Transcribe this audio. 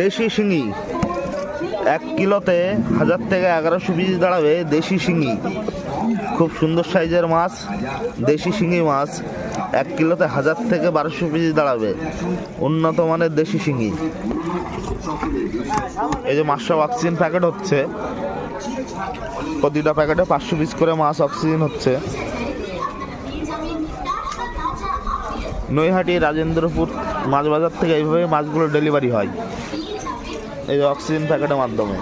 দেশি শিঙি 1 কিলোতে 1000 থেকে 1100 পিস দাঁড়াবে। দেশি শিঙি খুব সুন্দর সাইজের মাছ, দেশি শিঙি মাছ 1 কিলোতে 1000 থেকে 1200 পিস দাঁড়াবে। উন্নত মানের দেশি শিঙি। এই যে মাছ সব অক্সিজেন প্যাকেট হচ্ছে, প্রতিটা প্যাকেটে 500 পিস করে মাছ অক্সিজেন হচ্ছে। নৈহাটি রাজেন্দ্রপুর মাছ বাজার থেকে এইভাবে মাছগুলো ডেলিভারি হয় এই অক্সিজেন প্যাকেটের মাধ্যমে।